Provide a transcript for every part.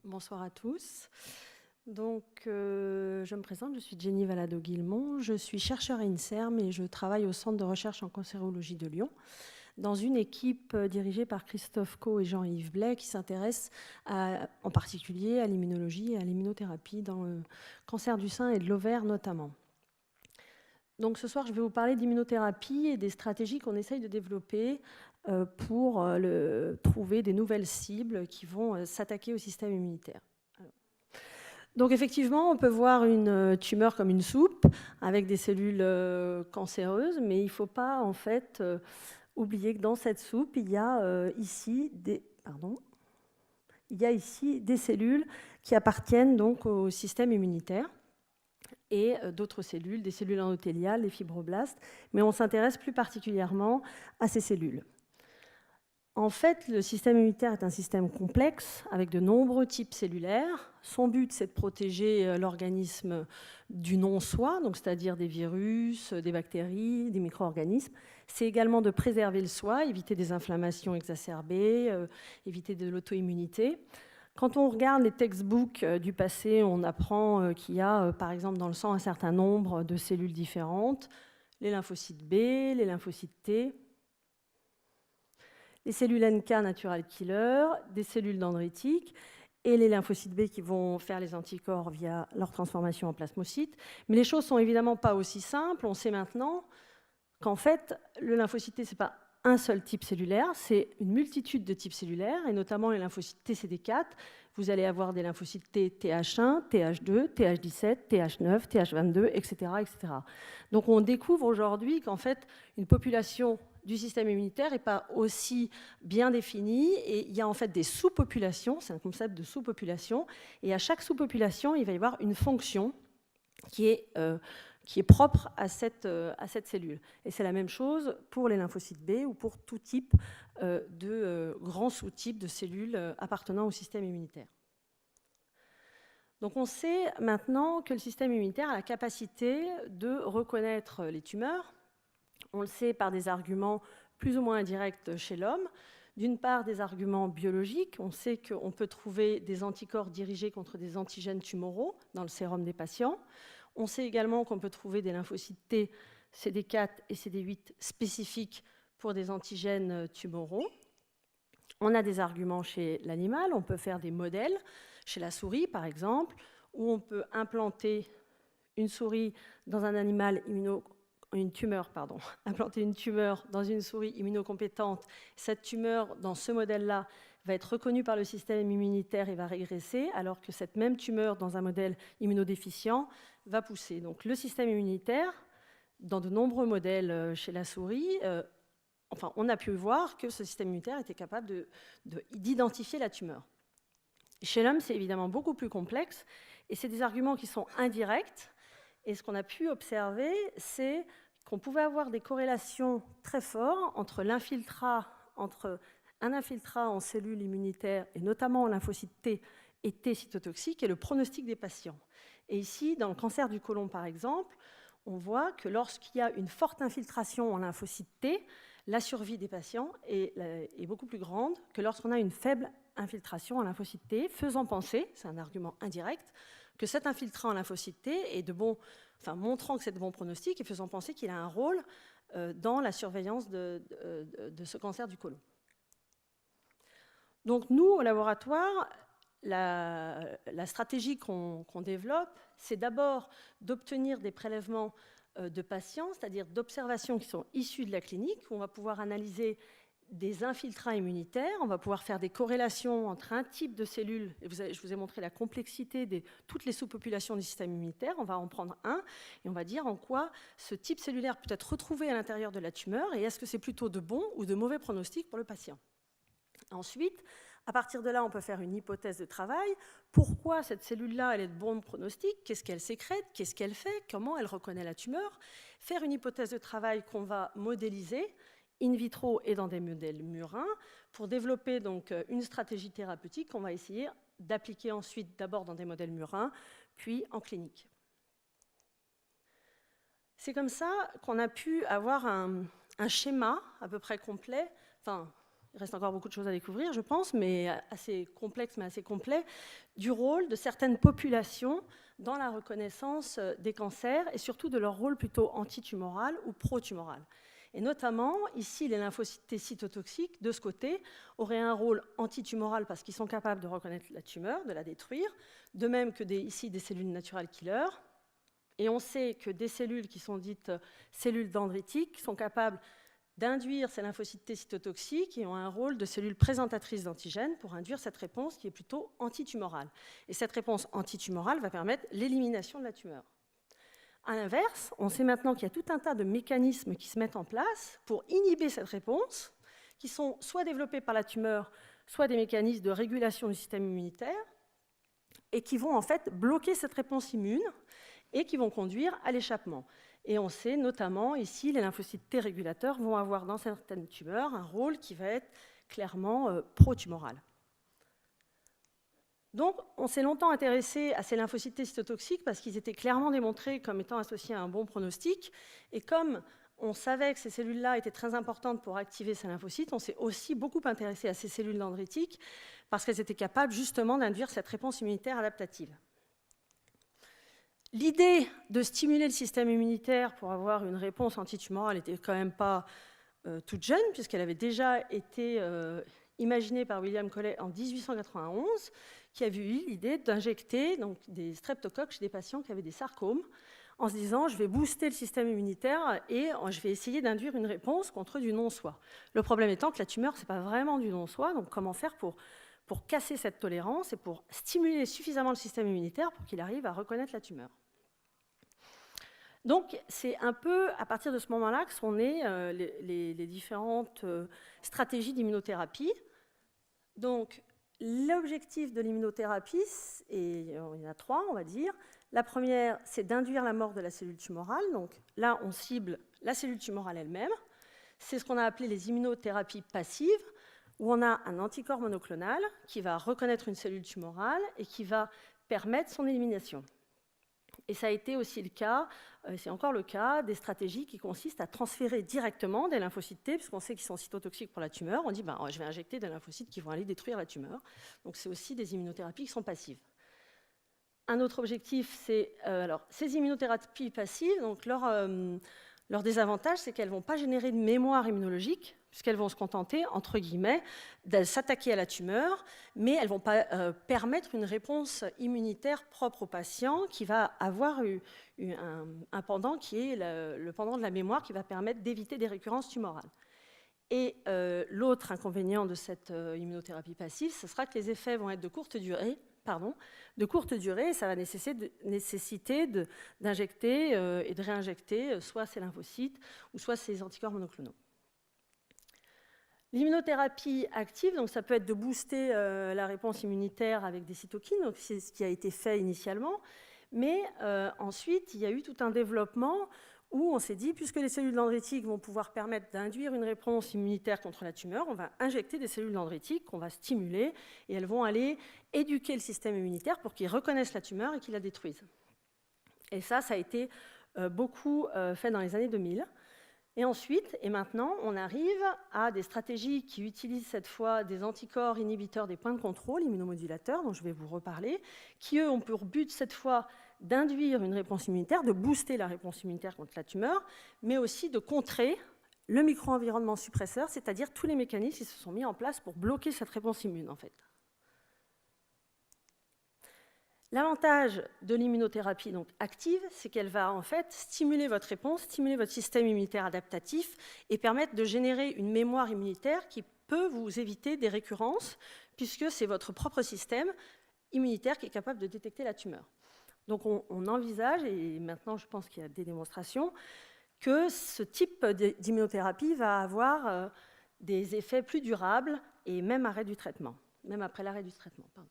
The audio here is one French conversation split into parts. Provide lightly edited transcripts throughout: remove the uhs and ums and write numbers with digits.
Bonsoir à tous. Donc, je me présente, je suis Jenny Valado-Guillemont, je suis chercheur à INSERM et je travaille au Centre de recherche en cancérologie de Lyon, dans une équipe dirigée par Christophe Caux et Jean-Yves Blais qui s'intéressent en particulier à l'immunologie et à l'immunothérapie dans le cancer du sein et de l'ovaire notamment. Donc ce soir, je vais vous parler d'immunothérapie et des stratégies qu'on essaye de développer pour trouver des nouvelles cibles qui vont s'attaquer au système immunitaire. Donc effectivement, on peut voir une tumeur comme une soupe avec des cellules cancéreuses, mais il ne faut pas en fait oublier que dans cette soupe, il y a ici des cellules qui appartiennent donc au système immunitaire et d'autres cellules, des cellules endothéliales, les fibroblastes, mais on s'intéresse plus particulièrement à ces cellules. En fait, le système immunitaire est un système complexe avec de nombreux types cellulaires. Son but, c'est de protéger l'organisme du non-soi, donc c'est-à-dire des virus, des bactéries, des micro-organismes. C'est également de préserver le soi, éviter des inflammations exacerbées, éviter de l'auto-immunité. Quand on regarde les textbooks du passé, on apprend qu'il y a, par exemple, dans le sang un certain nombre de cellules différentes, les lymphocytes B, les lymphocytes T, les cellules NK natural killer, des cellules dendritiques et les lymphocytes B qui vont faire les anticorps via leur transformation en plasmocytes. Mais les choses ne sont évidemment pas aussi simples. On sait maintenant qu'en fait, le lymphocyte T, ce n'est pas un seul type cellulaire, c'est une multitude de types cellulaires, et notamment les lymphocytes TCD4. Vous allez avoir des lymphocytes T, TH1, TH2, TH17, TH9, TH22, etc., etc. Donc on découvre aujourd'hui qu'en fait, une population du système immunitaire n'est pas aussi bien définie, et il y a en fait des sous-populations, c'est un concept de sous-population, et à chaque sous-population, il va y avoir une fonction qui est propre à cette cellule. Et c'est la même chose pour les lymphocytes B ou pour tout type de grands sous-types de cellules appartenant au système immunitaire. Donc on sait maintenant que le système immunitaire a la capacité de reconnaître les tumeurs. On le sait par des arguments plus ou moins indirects chez l'homme. D'une part, des arguments biologiques. On sait qu'on peut trouver des anticorps dirigés contre des antigènes tumoraux dans le sérum des patients. On sait également qu'on peut trouver des lymphocytes T, CD4 et CD8 spécifiques pour des antigènes tumoraux. On a des arguments chez l'animal. On peut faire des modèles chez la souris, par exemple, où on peut implanter une souris dans un animal implanter une tumeur dans une souris immunocompétente. Cette tumeur, dans ce modèle-là, va être reconnue par le système immunitaire et va régresser, alors que cette même tumeur, dans un modèle immunodéficient, va pousser. Donc le système immunitaire, dans de nombreux modèles chez la souris, on a pu voir que ce système immunitaire était capable d'identifier la tumeur. Chez l'homme, c'est évidemment beaucoup plus complexe, et c'est des arguments qui sont indirects. Et ce qu'on a pu observer, c'est qu'on pouvait avoir des corrélations très fortes entre un infiltrat en cellules immunitaires, et notamment en lymphocytes T et T cytotoxiques, et le pronostic des patients. Et ici, dans le cancer du côlon, par exemple, on voit que lorsqu'il y a une forte infiltration en lymphocytes T, la survie des patients est beaucoup plus grande que lorsqu'on a une faible infiltration en lymphocytes T, faisant penser, c'est un argument indirect, que cet infiltrant en lymphocytes T est montrant que c'est de bons pronostics et faisant penser qu'il a un rôle dans la surveillance de ce cancer du côlon. Donc nous, au laboratoire, la stratégie qu'on développe, c'est d'abord d'obtenir des prélèvements de patients, c'est-à-dire d'observations qui sont issues de la clinique, où on va pouvoir analyser des infiltrats immunitaires, on va pouvoir faire des corrélations entre un type de cellules, et je vous ai montré la complexité de toutes les sous-populations du système immunitaire, on va en prendre un, et on va dire en quoi ce type cellulaire peut être retrouvé à l'intérieur de la tumeur, et est-ce que c'est plutôt de bons ou de mauvais pronostics pour le patient. Ensuite, à partir de là, on peut faire une hypothèse de travail. Pourquoi cette cellule-là, elle est de bon pronostic? Qu'est-ce qu'elle sécrète? Qu'est-ce qu'elle fait? Comment elle reconnaît la tumeur? Faire une hypothèse de travail qu'on va modéliser in vitro et dans des modèles murins pour développer donc une stratégie thérapeutique qu'on va essayer d'appliquer ensuite d'abord dans des modèles murins, puis en clinique. C'est comme ça qu'on a pu avoir un schéma à peu près complet, il reste encore beaucoup de choses à découvrir, je pense, mais assez complexe, mais assez complet, du rôle de certaines populations dans la reconnaissance des cancers et surtout de leur rôle plutôt antitumoral ou pro-tumoral. Et notamment, ici, les lymphocytes T cytotoxiques, de ce côté, auraient un rôle antitumoral parce qu'ils sont capables de reconnaître la tumeur, de la détruire, de même que ici des cellules natural killers. Et on sait que des cellules qui sont dites cellules dendritiques sont capables d'induire ces lymphocytes T cytotoxiques et ont un rôle de cellules présentatrices d'antigènes pour induire cette réponse qui est plutôt antitumorale. Et cette réponse antitumorale va permettre l'élimination de la tumeur. À l'inverse, on sait maintenant qu'il y a tout un tas de mécanismes qui se mettent en place pour inhiber cette réponse, qui sont soit développés par la tumeur, soit des mécanismes de régulation du système immunitaire, et qui vont en fait bloquer cette réponse immune et qui vont conduire à l'échappement. Et on sait notamment, ici, les lymphocytes T régulateurs vont avoir dans certaines tumeurs un rôle qui va être clairement pro-tumoral. Donc, on s'est longtemps intéressé à ces lymphocytes T cytotoxiques parce qu'ils étaient clairement démontrés comme étant associés à un bon pronostic. Et comme on savait que ces cellules-là étaient très importantes pour activer ces lymphocytes, on s'est aussi beaucoup intéressé à ces cellules dendritiques parce qu'elles étaient capables justement d'induire cette réponse immunitaire adaptative. L'idée de stimuler le système immunitaire pour avoir une réponse antitumorale n'était quand même pas toute jeune, puisqu'elle avait déjà été imaginée par William Coley en 1891, qui a eu l'idée d'injecter des streptocoques chez des patients qui avaient des sarcomes, en se disant je vais booster le système immunitaire et je vais essayer d'induire une réponse contre du non-soi. Le problème étant que la tumeur, ce n'est pas vraiment du non-soi, donc comment faire pour casser cette tolérance et pour stimuler suffisamment le système immunitaire pour qu'il arrive à reconnaître la tumeur. Donc, c'est un peu à partir de ce moment-là que sont nées les différentes stratégies d'immunothérapie. Donc, l'objectif de l'immunothérapie, et il y en a trois, on va dire. La première, c'est d'induire la mort de la cellule tumorale. Donc là, on cible la cellule tumorale elle-même. C'est ce qu'on a appelé les immunothérapies passives, où on a un anticorps monoclonal qui va reconnaître une cellule tumorale et qui va permettre son élimination. Et ça a été aussi le cas, c'est encore le cas, des stratégies qui consistent à transférer directement des lymphocytes T, puisqu'on sait qu'ils sont cytotoxiques pour la tumeur. On dit, je vais injecter des lymphocytes qui vont aller détruire la tumeur. Donc c'est aussi des immunothérapies qui sont passives. Un autre objectif, c'est ces immunothérapies passives, donc leur désavantage, c'est qu'elles ne vont pas générer de mémoire immunologique, puisqu'elles vont se contenter, entre guillemets, de s'attaquer à la tumeur, mais elles ne vont pas permettre une réponse immunitaire propre au patient qui va avoir un pendant qui est le pendant de la mémoire qui va permettre d'éviter des récurrences tumorales. Et l'autre inconvénient de cette immunothérapie passive, ce sera que les effets vont être de courte durée, et ça va nécessiter d'injecter et de réinjecter soit ces lymphocytes ou soit ces anticorps monoclonaux. L'immunothérapie active, donc ça peut être de booster la réponse immunitaire avec des cytokines, donc c'est ce qui a été fait initialement, mais ensuite il y a eu tout un développement où on s'est dit, puisque les cellules dendritiques vont pouvoir permettre d'induire une réponse immunitaire contre la tumeur, on va injecter des cellules dendritiques qu'on va stimuler et elles vont aller éduquer le système immunitaire pour qu'il reconnaisse la tumeur et qu'il la détruise. Et ça a été beaucoup fait dans les années 2000. Et ensuite, et maintenant, on arrive à des stratégies qui utilisent cette fois des anticorps inhibiteurs des points de contrôle, immunomodulateurs, dont je vais vous reparler, qui eux ont pour but cette fois d'induire une réponse immunitaire, de booster la réponse immunitaire contre la tumeur, mais aussi de contrer le micro-environnement suppresseur, c'est-à-dire tous les mécanismes qui se sont mis en place pour bloquer cette réponse immune, en fait. L'avantage de l'immunothérapie donc active, c'est qu'elle va en fait stimuler votre réponse, stimuler votre système immunitaire adaptatif et permettre de générer une mémoire immunitaire qui peut vous éviter des récurrences, puisque c'est votre propre système immunitaire qui est capable de détecter la tumeur. Donc on envisage, et maintenant je pense qu'il y a des démonstrations, que ce type d'immunothérapie va avoir des effets plus durables et même après l'arrêt du traitement. Pardon.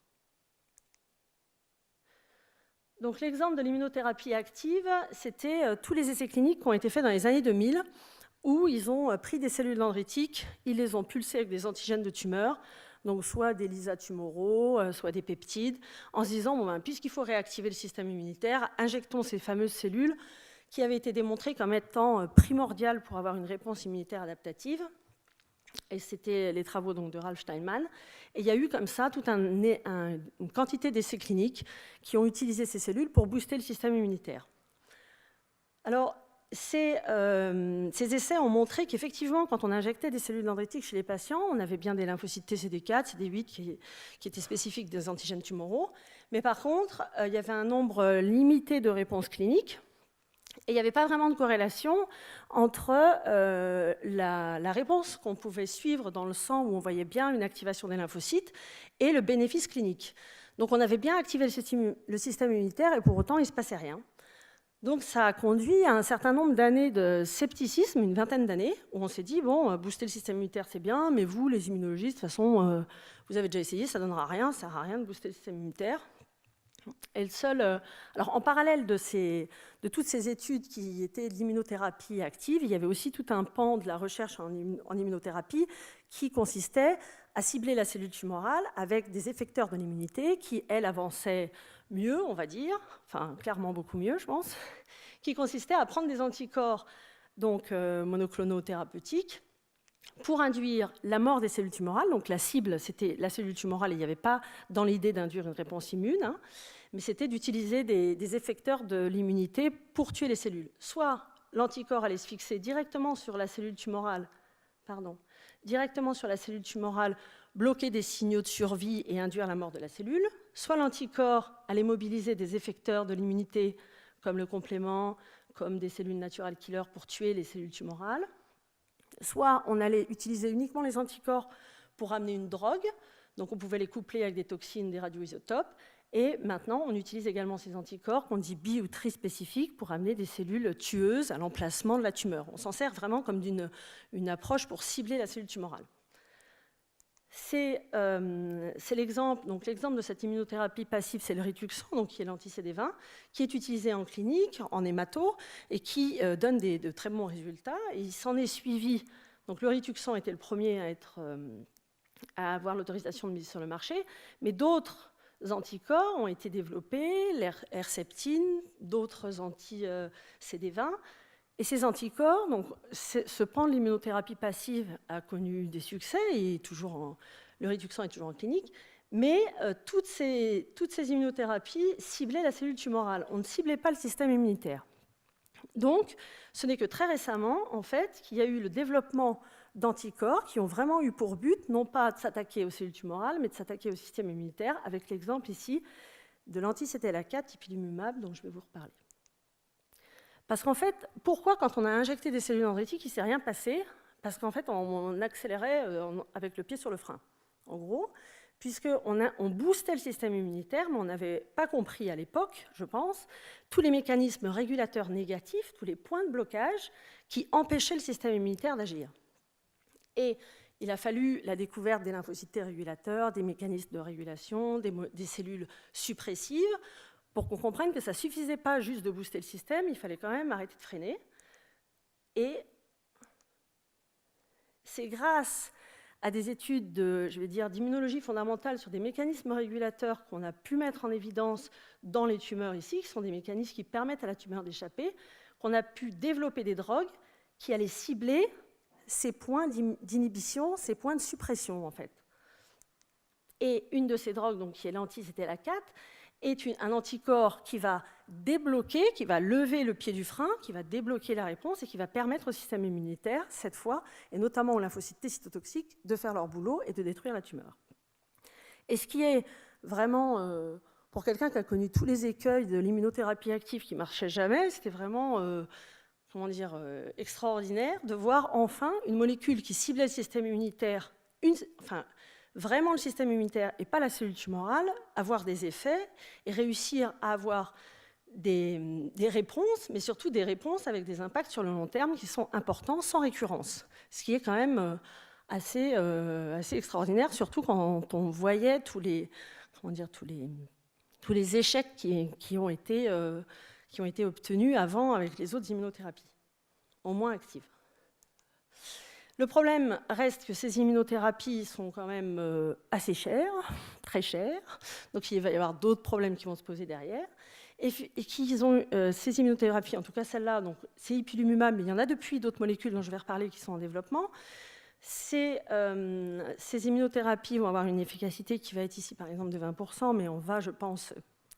Donc l'exemple de l'immunothérapie active, c'était tous les essais cliniques qui ont été faits dans les années 2000, où ils ont pris des cellules dendritiques, ils les ont pulsées avec des antigènes de tumeur, donc soit des lysats tumoraux, soit des peptides, en se disant, puisqu'il faut réactiver le système immunitaire, injectons ces fameuses cellules qui avaient été démontrées comme étant primordiales pour avoir une réponse immunitaire adaptative. Et c'était les travaux donc, de Ralph Steinman. Et il y a eu comme ça toute une quantité d'essais cliniques qui ont utilisé ces cellules pour booster le système immunitaire. Alors, ces essais ont montré qu'effectivement, quand on injectait des cellules dendritiques chez les patients, on avait bien des lymphocytes TCD4, CD8 qui étaient spécifiques des antigènes tumoraux. Mais par contre, il y avait un nombre limité de réponses cliniques. Et il n'y avait pas vraiment de corrélation entre la réponse qu'on pouvait suivre dans le sang, où on voyait bien une activation des lymphocytes, et le bénéfice clinique. Donc on avait bien activé le système immunitaire, et pour autant, il ne se passait rien. Donc ça a conduit à un certain nombre d'années de scepticisme, une vingtaine d'années, où on s'est dit, bon, booster le système immunitaire, c'est bien, mais vous, les immunologistes, de toute façon, vous avez déjà essayé, ça ne donnera rien, ça ne sert à rien de booster le système immunitaire. Et le seul, alors en parallèle de toutes ces études qui étaient de l'immunothérapie active, il y avait aussi tout un pan de la recherche en immunothérapie qui consistait à cibler la cellule tumorale avec des effecteurs de l'immunité qui, elles, avançaient mieux, on va dire, enfin clairement beaucoup mieux, je pense, qui consistait à prendre des anticorps donc monoclonaux thérapeutiques pour induire la mort des cellules tumorales. Donc la cible, c'était la cellule tumorale, et il n'y avait pas dans l'idée d'induire une réponse immune, hein, mais c'était d'utiliser des effecteurs de l'immunité pour tuer les cellules. Soit l'anticorps allait se fixer directement sur la cellule tumorale, bloquer des signaux de survie et induire la mort de la cellule, soit l'anticorps allait mobiliser des effecteurs de l'immunité, comme le complément, comme des cellules natural killers pour tuer les cellules tumorales, soit on allait utiliser uniquement les anticorps pour amener une drogue, donc on pouvait les coupler avec des toxines, des radioisotopes, et maintenant on utilise également ces anticorps qu'on dit bi- ou trispécifiques pour amener des cellules tueuses à l'emplacement de la tumeur. On s'en sert vraiment comme une approche pour cibler la cellule tumorale. C'est l'exemple de cette immunothérapie passive, c'est le Rituxan, donc qui est l'anti-CD20, qui est utilisé en clinique, en hémato, et qui donne de très bons résultats. Et il s'en est suivi, donc le Rituxan était le premier à avoir l'autorisation de mise sur le marché, mais d'autres anticorps ont été développés, l'Herceptine, d'autres anti-CD20, et ces anticorps, donc, ce pan de l'immunothérapie passive a connu des succès, et le Rituxan est toujours en clinique, mais toutes ces immunothérapies ciblaient la cellule tumorale. On ne ciblait pas le système immunitaire. Donc, ce n'est que très récemment, en fait, qu'il y a eu le développement d'anticorps qui ont vraiment eu pour but, non pas de s'attaquer aux cellules tumorales, mais de s'attaquer au système immunitaire, avec l'exemple ici de l'anti-CTLA4 ipilimumab, dont je vais vous reparler. Parce qu'en fait, pourquoi quand on a injecté des cellules dendritiques, il ne s'est rien passé? Parce qu'en fait, on accélérait avec le pied sur le frein. En gros, puisqu'on boostait le système immunitaire, mais on n'avait pas compris à l'époque, je pense, tous les mécanismes régulateurs négatifs, tous les points de blocage qui empêchaient le système immunitaire d'agir. Et il a fallu la découverte des lymphocytes T régulateurs, des mécanismes de régulation, des cellules suppressives, pour qu'on comprenne que ça ne suffisait pas juste de booster le système, il fallait quand même arrêter de freiner. Et c'est grâce à des études d'immunologie fondamentale sur des mécanismes régulateurs qu'on a pu mettre en évidence dans les tumeurs ici, qui sont des mécanismes qui permettent à la tumeur d'échapper, qu'on a pu développer des drogues qui allaient cibler ces points d'inhibition, ces points de suppression, en fait. Et une de ces drogues, donc, qui est l'anti-CTLA4, est un anticorps qui va débloquer, qui va lever le pied du frein, qui va débloquer la réponse et qui va permettre au système immunitaire, cette fois, et notamment aux lymphocytes T cytotoxiques, de faire leur boulot et de détruire la tumeur. Et ce qui est vraiment, pour quelqu'un qui a connu tous les écueils de l'immunothérapie active qui ne marchait jamais, c'était vraiment extraordinaire de voir enfin une molécule qui ciblait le système immunitaire, vraiment le système immunitaire et pas la cellule tumorale, avoir des effets et réussir à avoir des réponses, mais surtout des réponses avec des impacts sur le long terme qui sont importants sans récurrence. Ce qui est quand même assez extraordinaire, surtout quand on voyait tous les échecs qui ont été obtenus avant avec les autres immunothérapies, au moins actives. Le problème reste que ces immunothérapies sont quand même assez chères, très chères, donc il va y avoir d'autres problèmes qui vont se poser derrière, et ces immunothérapies, en tout cas celle-là, donc c'est ipilimumab, mais il y en a depuis d'autres molécules dont je vais reparler qui sont en développement, Ces immunothérapies vont avoir une efficacité qui va être ici, par exemple, de 20%, mais on va, je pense,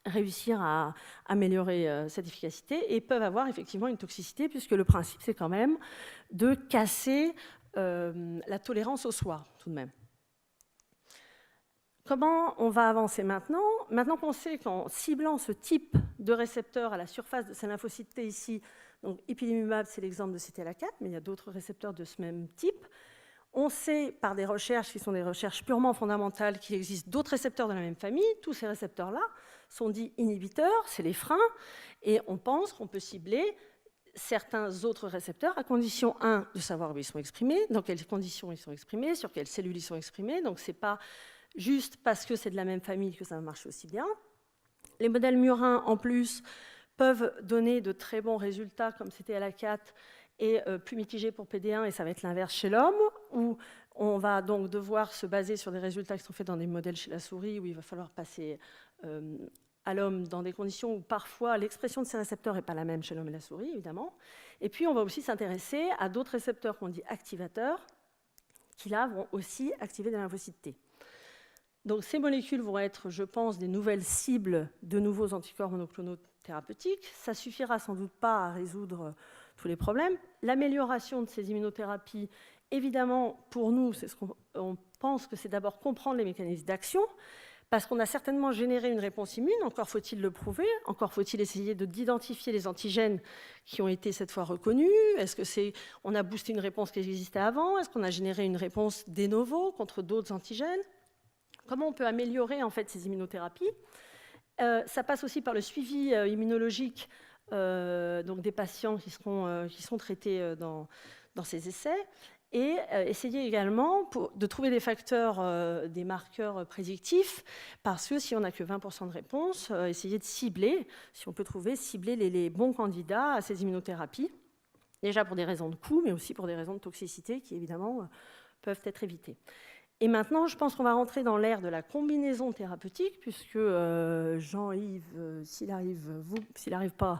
réussir à améliorer cette efficacité, et peuvent avoir effectivement une toxicité, puisque le principe, c'est quand même de casser la tolérance au soir, tout de même. Comment on va avancer maintenant? Maintenant qu'on sait qu'en ciblant ce type de récepteur à la surface de ces lymphocytes T ici, donc ipilimumab, c'est l'exemple de CTLA4, mais il y a d'autres récepteurs de ce même type. On sait par des recherches qui sont des recherches purement fondamentales qu'il existe d'autres récepteurs de la même famille. Tous ces récepteurs-là sont dits inhibiteurs, c'est les freins, et on pense qu'on peut cibler certains autres récepteurs à condition, de savoir où ils sont exprimés, dans quelles conditions ils sont exprimés, sur quelles cellules ils sont exprimés. Donc ce n'est pas juste parce que c'est de la même famille que ça va marcher aussi bien. Les modèles murins, en plus, peuvent donner de très bons résultats, comme c'était CTLA4, et plus mitigé pour PD1, et ça va être l'inverse chez l'homme, où on va donc devoir se baser sur des résultats qui sont faits dans des modèles chez la souris, où il va falloir passer à l'homme dans des conditions où parfois l'expression de ces récepteurs n'est pas la même chez l'homme et la souris, évidemment. Et puis on va aussi s'intéresser à d'autres récepteurs qu'on dit activateurs, qui là vont aussi activer des lymphocytes T. Donc ces molécules vont être, je pense, des nouvelles cibles de nouveaux anticorps monoclonaux thérapeutiques. Ça suffira sans doute pas à résoudre tous les problèmes. L'amélioration de ces immunothérapies, évidemment, pour nous, c'est ce qu'on pense que c'est d'abord comprendre les mécanismes d'action, parce qu'on a certainement généré une réponse immune, encore faut-il le prouver, encore faut-il essayer d'identifier les antigènes qui ont été cette fois reconnus. Est-ce qu'on a boosté une réponse qui existait avant? Est-ce qu'on a généré une réponse de novo contre d'autres antigènes? Comment on peut améliorer en fait ces immunothérapies? Ça passe aussi par le suivi immunologique donc des patients qui sont traités dans ces essais, et essayer également de trouver des facteurs, des marqueurs prédictifs, parce que si on n'a que 20% de réponse, essayer de cibler, si on peut cibler les bons candidats à ces immunothérapies, déjà pour des raisons de coût, mais aussi pour des raisons de toxicité qui évidemment peuvent être évitées. Et maintenant, je pense qu'on va rentrer dans l'ère de la combinaison thérapeutique, puisque Jean-Yves, s'il n'arrive pas,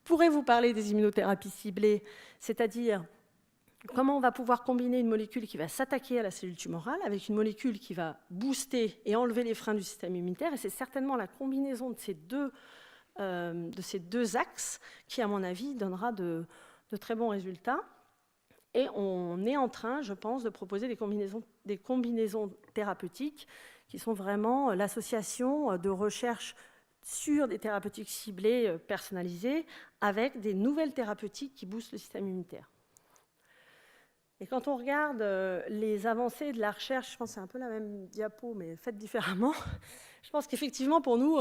pourrait vous parler des immunothérapies ciblées, c'est-à-dire comment on va pouvoir combiner une molécule qui va s'attaquer à la cellule tumorale avec une molécule qui va booster et enlever les freins du système immunitaire. Et c'est certainement la combinaison de ces deux axes qui, à mon avis, donnera de très bons résultats. Et on est en train, je pense, de proposer des combinaisons thérapeutiques qui sont vraiment l'association de recherche sur des thérapeutiques ciblées, personnalisées, avec des nouvelles thérapeutiques qui boostent le système immunitaire. Et quand on regarde les avancées de la recherche, je pense que c'est un peu la même diapo, mais faite différemment. Je pense qu'effectivement, pour nous,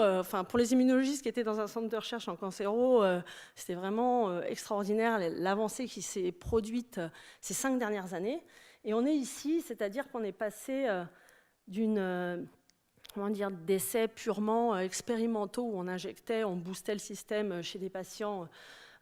pour les immunologistes qui étaient dans un centre de recherche en cancéro, c'était vraiment extraordinaire l'avancée qui s'est produite ces 5 dernières années. Et on est ici, c'est-à-dire qu'on est passé d'essais purement expérimentaux où on injectait, on boostait le système chez des patients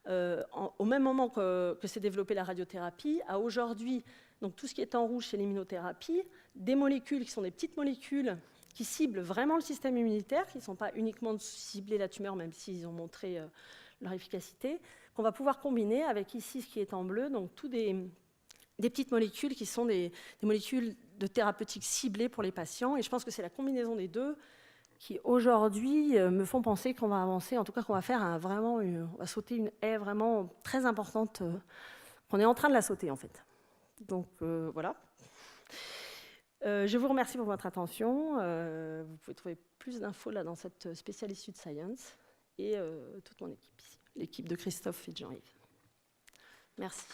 au même moment que s'est développée la radiothérapie, à aujourd'hui, donc tout ce qui est en rouge, c'est l'immunothérapie, des molécules qui sont des petites molécules qui ciblent vraiment le système immunitaire, qui ne sont pas uniquement de cibler la tumeur, même s'ils ont montré leur efficacité, qu'on va pouvoir combiner avec ici ce qui est en bleu, donc tous des petites molécules qui sont des molécules de thérapeutique ciblées pour les patients. Et je pense que c'est la combinaison des deux qui, aujourd'hui, me font penser qu'on va avancer, en tout cas qu'on va faire on va sauter une haie vraiment très importante, qu'on est en train de la sauter, en fait. Donc, voilà. Je vous remercie pour votre attention. Vous pouvez trouver plus d'infos là dans cette spéciale issue de Science et toute mon équipe ici, l'équipe de Christophe et de Jean-Yves. Merci.